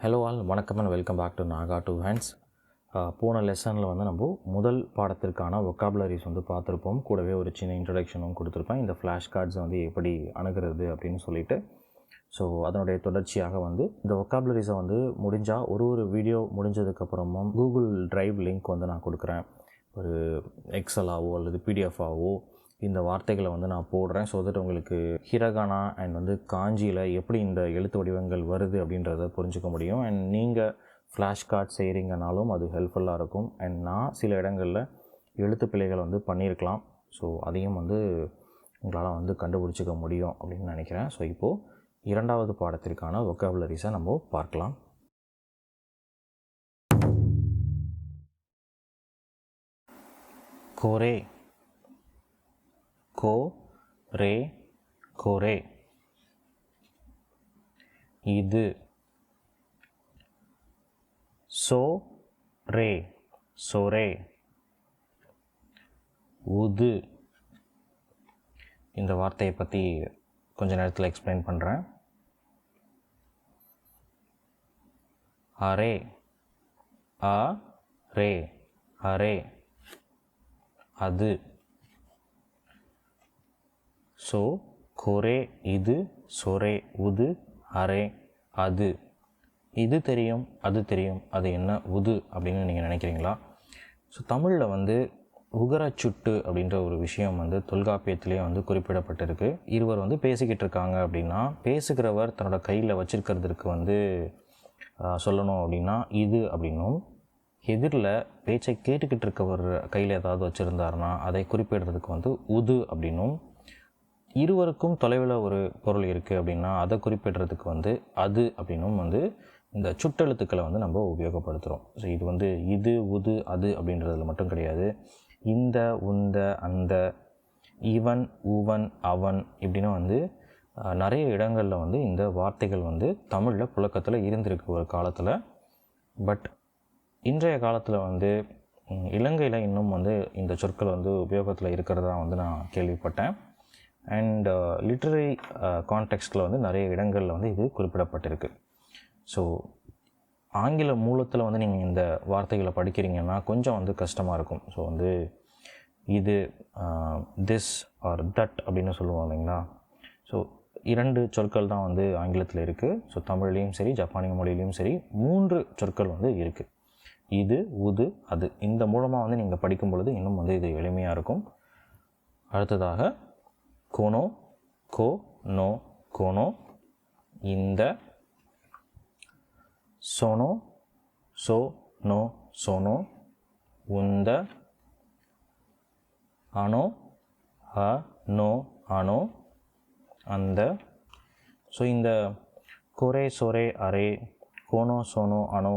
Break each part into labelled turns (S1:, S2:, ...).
S1: Hello all வணக்கம் and welcome back to Naga two hands. போன லெசனில் வந்து நம்ம முதல் பாடத்திற்கான ஒக்காபுலரிஸ் வந்து பார்த்துருப்போம். கூடவே ஒரு சின்ன இன்ட்ரடக்ஷனும் கொடுத்துருப்பேன். இந்த ஃப்ளாஷ் கார்ட்ஸ் வந்து எப்படி அணுகிறது அப்படின்னு சொல்லிட்டு. ஸோ அதனுடைய தொடர்ச்சியாக வந்து இந்த ஒக்காபுலரிஸை வந்து முடிஞ்சால் ஒரு வீடியோ முடிஞ்சதுக்கப்புறமும் கூகுள் ட்ரைவ் லிங்க் வந்து நான் கொடுக்குறேன். ஒரு எக்ஸலாவோ அல்லது பிடிஎஃபாவோ இந்த வார்த்தைகளை வந்து நான் போடுறேன். ஸோ தட் உங்களுக்கு ஹிரகானா அண்ட் வந்து காஞ்சியில் எப்படி இந்த எழுத்து வடிவங்கள் வருது அப்படின்றத புரிஞ்சுக்க முடியும். அண்ட் நீங்கள் ஃப்ளாஷ் கார்ட் செய்கிறீங்கனாலும் அது ஹெல்ப்ஃபுல்லாக இருக்கும். அண்ட் நான் சில இடங்களில் எழுத்து பிழைகள் வந்து பண்ணியிருக்கலாம். ஸோ அதையும் வந்து உங்களால் வந்து கண்டுபிடிச்சிக்க முடியும் அப்படின்னு நினைக்கிறேன். ஸோ இப்போது இரண்டாவது பாடத்திற்கான ஒக்காபுலரிஸை நம்ம பார்க்கலாம். கோரே கோ ரே கோரே. இது சோ ரே சோரே. உது. இந்த வார்த்தையை பற்றி கொஞ்ச நேரத்தில் எக்ஸ்பிளைன் பண்ணுறேன். அரே அ ரே அரே. அது. ஸோ கோரே இது, சோரே உது, அரே அது. இது தெரியும், அது தெரியும், அது என்ன உது அப்படின்னு நீங்கள் நினைக்கிறீங்களா? ஸோ தமிழில் வந்து உகரச்சுட்டு அப்படின்ற ஒரு விஷயம் வந்து தொல்காப்பியத்திலே வந்து குறிப்பிடப்பட்டிருக்கு. இருவர் வந்து பேசிக்கிட்டு இருக்காங்க அப்படின்னா பேசுகிறவர் தன்னோட கையில் வச்சிருக்கிறதுக்கு வந்து சொல்லணும் அப்படின்னா இது அப்படின்னும், எதிரில் பேச்சை கேட்டுக்கிட்டு இருக்கவர் கையில் ஏதாவது வச்சுருந்தாருன்னா அதை குறிப்பிடுறதுக்கு வந்து உது அப்படின்னும், இருவருக்கும் தொலைவில் ஒரு பொருள் இருக்குது அப்படின்னா அதை குறிப்பிடுறதுக்கு வந்து அது அப்படின்னும் வந்து இந்த சுட்டெழுத்துக்களை வந்து நம்ம உபயோகப்படுத்துகிறோம். ஸோ இது வந்து இது, உது, அது அப்படின்றதுல மட்டும் கிடையாது. இந்த, உந்த, அந்த, இவன், உவன், அவன் இப்படின்னு வந்து நிறைய இடங்களில் வந்து இந்த வார்த்தைகள் வந்து தமிழில் புழக்கத்தில் இருந்திருக்கு ஒரு காலத்தில். பட் இன்றைய காலத்தில் வந்து இலங்கையில் இன்னும் வந்து இந்த சொற்கள் வந்து உபயோகத்தில் இருக்கிறதா வந்து நான் கேள்விப்பட்டேன். அண்ட் லிட்ரரி கான்டெக்ஸ்டில் வந்து நிறைய இடங்களில் வந்து இது குறிப்பிடப்பட்டிருக்கு. ஸோ ஆங்கில மூலத்தில் வந்து நீங்கள் இந்த வார்த்தைகளை படிக்கிறீங்கன்னா கொஞ்சம் வந்து கஷ்டமாக இருக்கும். ஸோ வந்து இது திஸ் ஆர் தட் அப்படின்னு சொல்லுவோம் இல்லைங்களா? ஸோ 2 சொற்கள் தான் வந்து ஆங்கிலத்தில் இருக்குது. ஸோ தமிழ்லேயும் சரி ஜப்பானிய மொழியிலையும் சரி 3 சொற்கள் வந்து இருக்குது. இது, உது, அது. இந்த மூலமாக வந்து நீங்கள் படிக்கும் பொழுது இன்னும் வந்து இது எளிமையாக இருக்கும். அடுத்ததாக கோனோ கோ நோ கோனோ. இந்த சோனோ சோ நோ சோனோ. உந்த அனோ அ நோ அனோ. அந்த. ஸோ இந்த கோரே சோரே அரே கோனோ சோனோ அனோ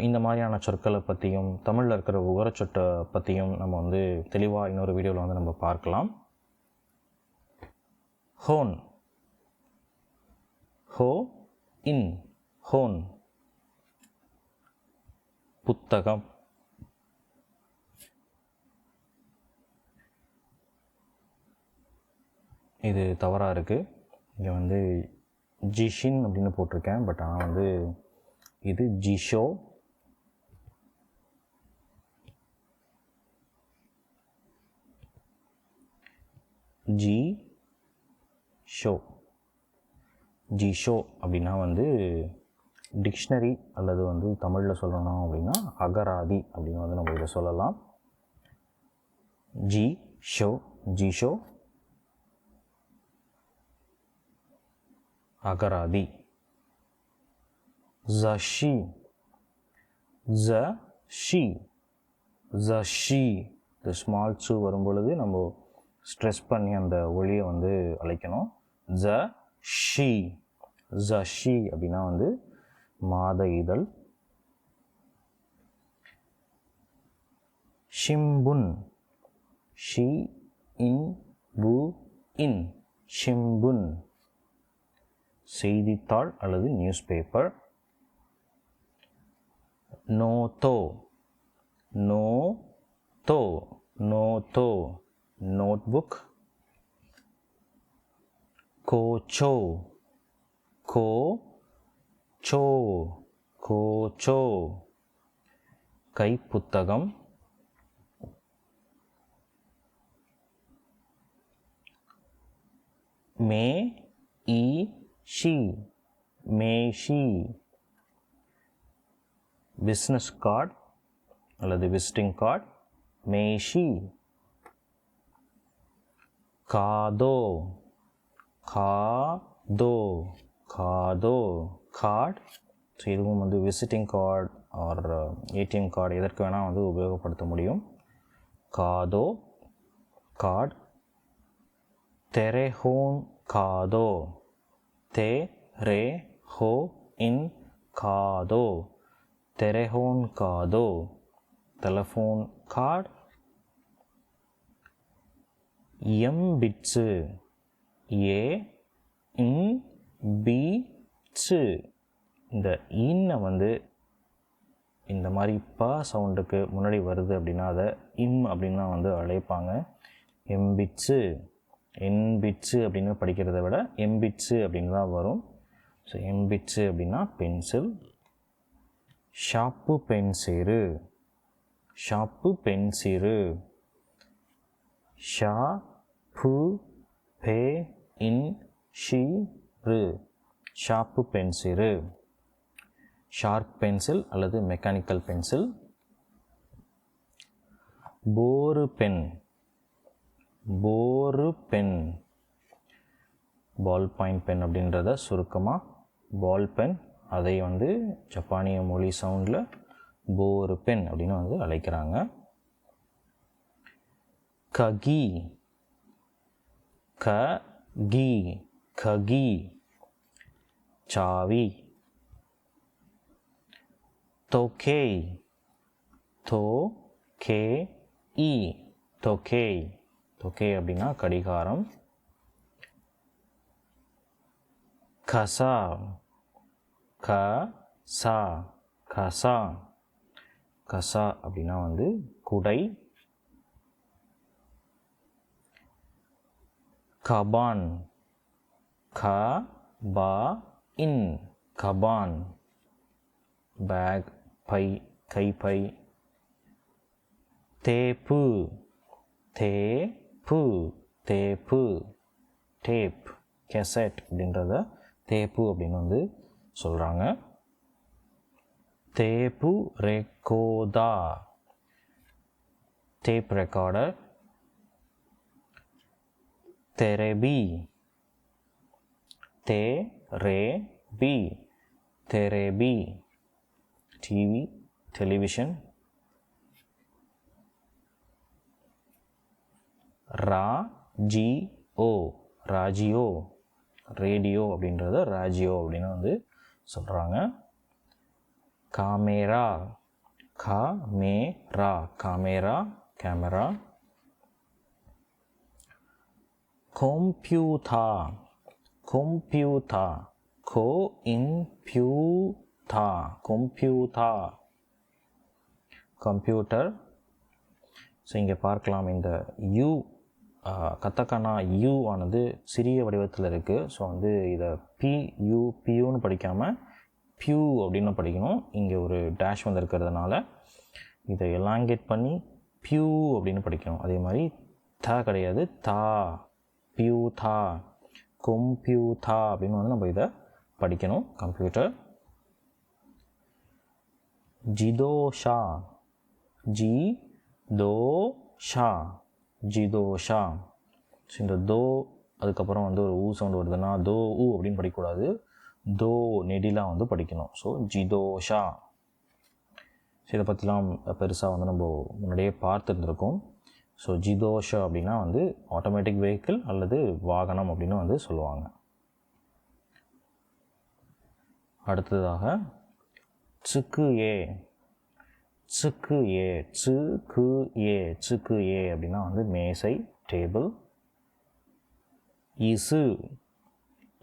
S1: இந்த மாதிரியான சொற்களை பற்றியும் தமிழில் இருக்கிற உகரச்சொட்டை பற்றியும் நம்ம வந்து தெளிவாக இன்னொரு வீடியோவில் வந்து நம்ம பார்க்கலாம். ஹோன் ஹோ இன் ஹோன். புத்தகம். இது தவறாக இருக்குது. இங்கே வந்து ஜிஷின் அப்படின்னு போட்டிருக்கேன். பட் ஆனால் வந்து இது ஜிஷோ. G show. ஜிஷோ அப்படின்னா வந்து டிக்ஷனரி அல்லது வந்து தமிழில் சொல்லணும் அப்படின்னா அகராதி அப்படின்னு வந்து நம்ம இதை சொல்லலாம். ஜி ஷோ ஜிஷோ அகராதி. ஜஷி ஜஷி ஜஷி. இந்த ஸ்மால் சு வரும் பொழுது நம்ம ஸ்ட்ரெஸ் பண்ணி அந்த ஒளியை வந்து அழைக்கணும். ஜஷி ஜஷி அப்படின்னா வந்து மாத இதழ். ஷிம்புன் ஷி இன் பு இன் ஷிம்புன். செய்தித்தாள் அல்லது நியூஸ் பேப்பர். நோதோ நோ தோ நோதோ நோட்புக். கோச்சோ கோ சோ கோச்சோ கைப்புத்தகம். மே இ ஷி மேஷி பிஸ்னஸ் கார்டு அல்லது விசிட்டிங் கார்டு மேஷி. காதோ காதோ காதோ கார்டு. ஸோ இதுவும் வந்து visiting card or ATM card எதற்கு வேணால் வந்து உபயோகப்படுத்த முடியும். காதோ கார்டு. தெரேஹோன் காதோ தே ரே ஹோ இன் காதோ தெரேஹோன் காதோ டெலஃபோன் கார்டு. எம்பிட்ஸு ஏ இன் பி ச்சு. இந்த இன்னை வந்து இந்த மாதிரி ப சவுண்டுக்கு முன்னாடி வருது அப்படின்னா அதை இம் அப்படின்னு தான் வந்து அழைப்பாங்க. எம்பிட்ஸு என்பிட்ஸு அப்படின்னு படிக்கிறத விட எம்பிட்ஸு அப்படின்னு தான் வரும். ஸோ எம்பிட்ஸு அப்படின்னா பென்சில். ஷாப்பு பென்சிறு ஷாப்பு பென்சிறு. ஷா பு பே இன் ஷி ரு ஷாப்பு பென்சிறு. ஷார்ப் பென்சில் அல்லது மெக்கானிக்கல் பென்சில். போரு பென் போரு பென். பால் பாயிண்ட் பென் அப்படின்றத சுருக்கமாக பால் பென், அதை வந்து ஜப்பானிய மொழி சவுண்டில் போரு பென் அப்படின்னு வந்து அழைக்கிறாங்க. ககி ககி ககி சாவி. தோகே தோகே இ தோகே தோகே அப்படின்னா கடிகாரம். கசா கசா கசா கசா அப்படின்னா வந்து குடை. கபான் கபா இன் கபான் பேக் பை கைப்பை. தேப்பு தேப்பு தேப்பு டேப் கேசட் அப்படின்றத தேப்பு அப்படின்னு வந்து சொல்கிறாங்க. தேப்பு ரெக்கோதா டேப் ரெக்கார்டர். தெரேபி தெரேபி தெரேபி டிவி டெலிவிஷன். ராஜிஓ ராஜியோ ரேடியோ அப்படின்றத ராஜியோ அப்படின்னு வந்து சொல்கிறாங்க. காமேரா காமேரா காமேரா கேமரா. கம்ப்யூட்டா கம்ப்யூட்டா கோ இன்பியூட்டா கம்ப்யூட்டா கம்ப்யூட்டர். ஸோ இங்கே பார்க்கலாம் இந்த யூ கத்தக்கானா யூ ஆனது சிறிய வடிவத்தில் இருக்குது. ஸோ வந்து இதை பியூன்னு படிக்காமல் பியூ அப்படின்னு படிக்கணும். இங்கே ஒரு டேஷ் வந்திருக்கிறதுனால இதை எலாங்கேட் பண்ணி பியூ அப்படின்னு படிக்கணும். அதே மாதிரி த கிடையாது, தா பியூதா கம்ப்யூட்டா அப்படின்னு வந்து நம்ம இதை படிக்கணும். கம்ப்யூட்டர். ஜிதோஷா ஜிதோஷா ஜிதோஷா. ஸோ இந்த தோ அதுக்கப்புறம் வந்து ஒரு ஊ சவுண்ட் வருதுன்னா தோ ஊ அப்படின்னு படிக்கக்கூடாது, தோ நெடிலாம் வந்து படிக்கணும். ஸோ ஜிதோஷா. ஸோ இதை பற்றிலாம் பெருசாக வந்து நம்ம முன்னாடியே பார்த்துருந்துருக்கோம். ஸோ ஜிதோஷா அப்படின்னா வந்து ஆட்டோமேட்டிக் வெஹிக்கிள் அல்லது வாகனம் அப்படின்னு வந்து சொல்லுவாங்க. அடுத்ததாக சுக்கு ஏ சுக்கு ஏ சுக்கு ஏ சுக்கு ஏ அப்படின்னா வந்து மேசை டேபிள். இசு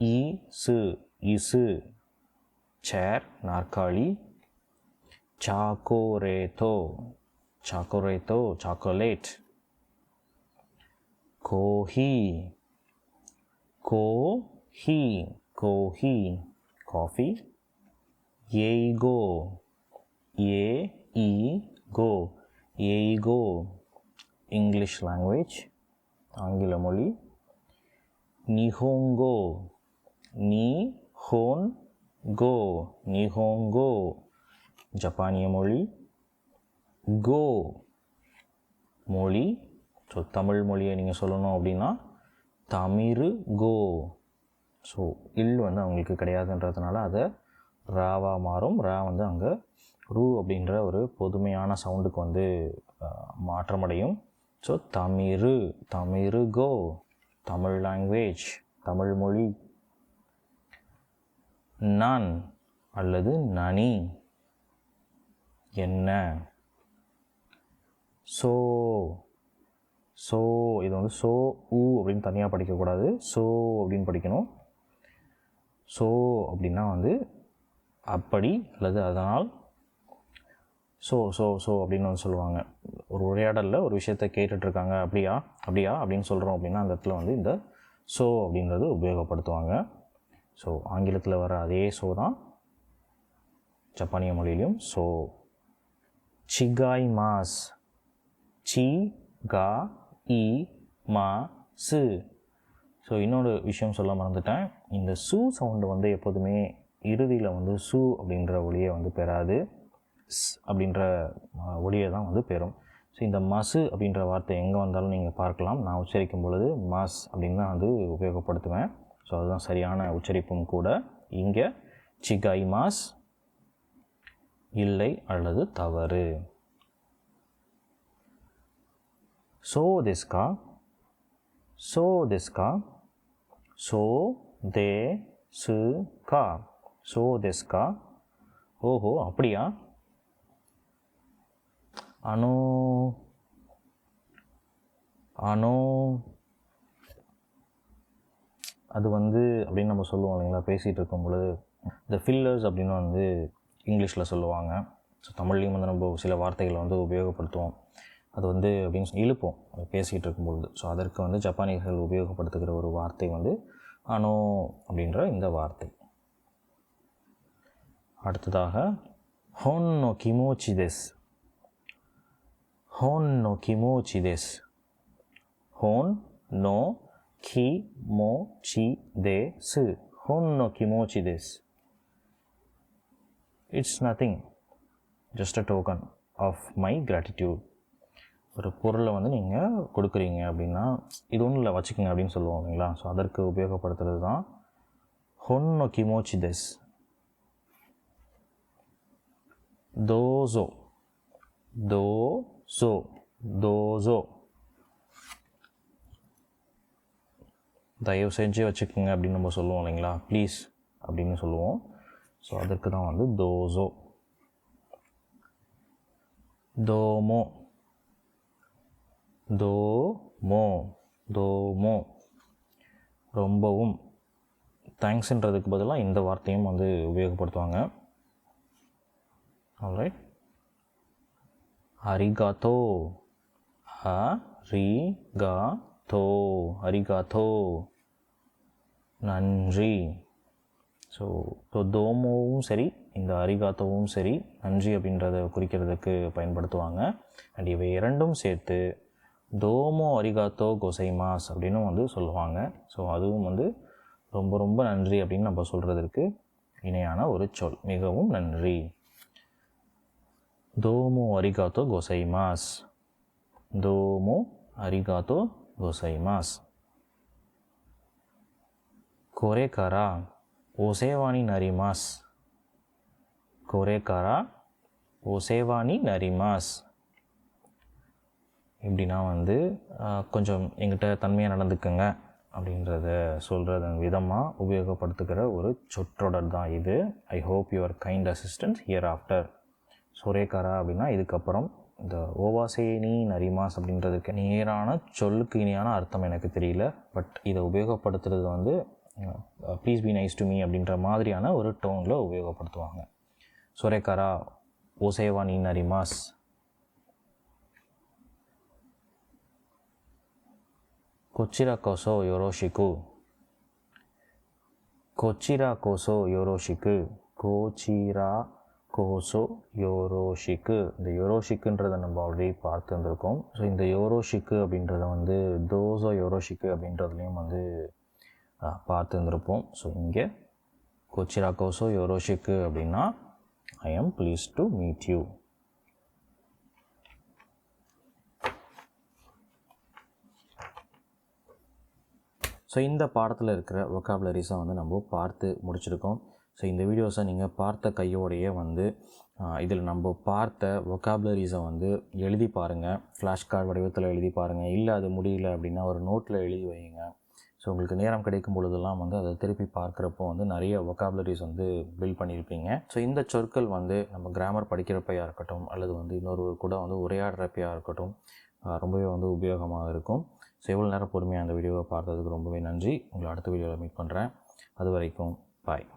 S1: இசு இசு சேர் நாற்காலி. சாக்கோரேத்தோ சாக்கோரேத்தோ சாக்கோலேட். கோஹி கோஹி கோஹி காஃபி. ஏய்கோ ஏ இ கோ ஏய்கோ இங்கிலீஷ் லாங்குவேஜ் ஆங்கில மொழி. நிஹோங்கோ நீ ஹோன் கோ நிஹோங்கோ ஜப்பானிய மொழி. கோ மொழி. ஸோ தமிழ் மொழியை நீங்கள் சொல்லணும் அப்படின்னா தமிரு கோ. ஸோ இல் வந்து அவங்களுக்கு கிடையாதுன்றதுனால அதை ராவா மாறும். ரா வந்து அங்கே ரூ அப்படின்ற ஒரு பொதுமையான சவுண்டுக்கு வந்து மாற்றமடையும். ஸோ தமிரு தமிரு கோ தமிழ் லாங்குவேஜ் தமிழ் மொழி. நான் அல்லது நனி என்ன. ஸோ ஸோ இது வந்து ஸோ ஊ அப்படின்னு தனியாக படிக்கக்கூடாது. ஸோ அப்படின்னு படிக்கணும். ஸோ அப்படின்னா வந்து அப்படி அல்லது அதனால். ஸோ ஸோ ஸோ அப்படின்னு வந்து சொல்லுவாங்க. ஒரு உரையாடலில் ஒரு விஷயத்தை கேட்டுட்ருக்காங்க. அப்படியா அப்படியா அப்படின்னு சொல்கிறோம் அப்படின்னா அந்த இடத்துல வந்து இந்த ஸோ அப்படின்றது உபயோகப்படுத்துவாங்க. ஸோ ஆங்கிலத்தில் வர அதே ஸோ தான் ஜப்பானிய மொழியிலையும். ஸோ சிகாய் மாஸ் சி கா இ மா சு. ஸோ இன்னொரு விஷயம் சொல்ல மறந்துட்டேன். இந்த சு சவுண்டு வந்து எப்போதுமே இறுதியில் வந்து சு அப்படின்ற ஒலியை வந்து பெறாது. ஸ் அப்படின்ற ஒலியை தான் வந்து பெறும். ஸோ இந்த மசு அப்படின்ற வார்த்தை எங்கே வந்தாலும் நீங்கள் பார்க்கலாம். நான் உச்சரிக்கும் பொழுது மாஸ் அப்படின்னு தான் வந்து உபயோகப்படுத்துவேன். ஸோ அதுதான் சரியான உச்சரிப்பும் கூட. இங்கே சிகாய் மாஸ் இல்லை அல்லது தவறு. ஸோ தெஸ்கா ஸோ தெஸ்கா ஸோ தே சு கா ஸோ தெஸ்கா. ஓஹோ அப்படியா. அனோ அனோ அது வந்து அப்படின்னு நம்ம சொல்லுவோம் இல்லைங்களா பேசிகிட்டு இருக்கும் பொழுது. இந்த ஃபில்லர்ஸ் அப்படின்னு வந்து இங்கிலீஷில் சொல்லுவாங்க. ஸோ தமிழ்லேயும் வந்து நம்ம சில வார்த்தைகளை வந்து உபயோகப்படுத்துவோம். அது வந்து அப்படின்னு இழுப்போம் பேசிகிட்டு இருக்கும்பொழுது. ஸோ அதற்கு வந்து ஜப்பானியர்கள் உபயோகப்படுத்துகிற ஒரு வார்த்தை வந்து அனோ அப்படின்ற இந்த வார்த்தை. அடுத்ததாக ஹோன் நோ கிமோச்சி டெஸ் ஹோன் நோ கிமோச்சி டெஸ் ஹோன் நோ கிமோச்சி டெஸ் ஹோன் நோ கிமோச்சி டெஸ். It's nothing just a token of my gratitude. ஒரு பொருளை வந்து நீங்கள் கொடுக்குறீங்க அப்படின்னா இது ஒன்றும் இல்லை வச்சுக்கோங்க அப்படின்னு சொல்லுவோம் இல்லைங்களா. ஸோ அதற்கு உபயோகப்படுத்துறது தான் ஹொன்னோ கிமோச்சி டெஸ். தோசோ தோசோ தோசோ தயவு செஞ்சு வச்சுக்கோங்க அப்படின்னு நம்ம சொல்லுவோம் இல்லைங்களா. ப்ளீஸ் அப்படின்னு சொல்லுவோம். ஸோ அதற்கு தான் வந்து தோசோ. தோமோ தோமோ தோமோ ரொம்பவும். தேங்க்ஸ்ன்றதுக்கு பதிலாக இந்த வார்த்தையும் வந்து உபயோகப்படுத்துவாங்க. ஆல்ரைட். அரிகாத்தோ அரிகாத்தோ அரிகாத்தோ நன்றி. ஸோ தோமோவும் சரி இந்த அரிகாத்தோவும் சரி நன்றி அப்படின்றத குறிக்கிறதுக்கு பயன்படுத்துவாங்க. அண்ட் இவை இரண்டும் சேர்த்து தோமோ அரிகாத்தோ கோசைமாஸ் அப்படின்னு வந்து சொல்லுவாங்க. ஸோ அதுவும் வந்து ரொம்ப ரொம்ப நன்றி அப்படின்னு நம்ம சொல்கிறதுக்கு இணையான ஒரு சொல். மிகவும் நன்றி. தோமோ அரிகாத்தோ கோசைமாஸ் தோமோ அரிகாத்தோ கோசைமாஸ். கொரேகாரா ஓசேவானி நரிமாஸ் கொரேகாரா ஓசேவானி நரிமாஸ். இப்படின்னா வந்து கொஞ்சம் எங்கிட்ட தன்மையாக நடந்துக்குங்க அப்படின்றத சொல்கிறத விதமாக உபயோகப்படுத்துகிற ஒரு சொற்றொடர் தான் இது. I hope your kind assistance hereafter. சொரேகாரா அப்படின்னா இதுக்கப்புறம் இந்த ஓவாசேனி நரிமாஸ் அப்படின்றதுக்கு நேரான சொல்லுக்கு இணையான அர்த்தம் எனக்கு தெரியல. பட் இதை உபயோகப்படுத்துறது வந்து please be nice to me அப்படின்ற மாதிரியான ஒரு டோனில் உபயோகப்படுத்துவாங்க. சொரேகாரா ஓசேவானி நரிமாஸ். கொச்சிரா கோசோ யோரோஷிக்கு கொச்சிரா கோசோ யோரோஷிக்கு கோச்சிரா கோசோ யோரோஷிக்கு. இந்த யோரோஷிக்குன்றதை நம்ம ஆல்ரெடி பார்த்து வந்திருக்கோம். ஸோ இந்த யோரோஷிக்கு அப்படின்றத வந்து தோசோ யோரோஷிக்கு அப்படின்றதுலையும் வந்து பார்த்து வந்திருப்போம். ஸோ இங்கே கோச்சிரா கோசோ யோரோஷிக்கு அப்படின்னா I am please to meet you. So இந்த பாடத்தில் இருக்கிற வொக்காபுலரிஸை வந்து நம்ம பார்த்து முடிச்சிருக்கோம். ஸோ இந்த வீடியோஸை நீங்கள் பார்த்த கையோடையே வந்து இதில் நம்ம பார்த்த வொக்காபுலரிஸை வந்து எழுதி பாருங்கள். ஃப்ளாஷ் கார்டு வடிவத்தில் எழுதி பாருங்கள். இல்லை அது முடியல அப்படின்னா ஒரு நோட்டில் எழுதி வைங்க. ஸோ உங்களுக்கு நேரம் கிடைக்கும் பொழுதெல்லாம் வந்து அதை திருப்பி பார்க்குறப்போ வந்து நிறைய வொக்காபுலரிஸ் வந்து பில்ட் பண்ணியிருப்பீங்க. ஸோ இந்த சொற்கள் வந்து நம்ம கிராமர் படிக்கிறப்பையாக இருக்கட்டும் அல்லது வந்து இன்னொரு கூட வந்து உரையாடுறப்பையாக இருக்கட்டும் ரொம்பவே வந்து உபயோகமாக இருக்கும். ஸோ எவ்வளோ நேரம் பொறுமையாக அந்த வீடியோவை பார்த்ததுக்கு ரொம்பவே நன்றி. உங்களை அடுத்த வீடியோவில் மீட் பண்ணுறேன். அது வரைக்கும் பாய்.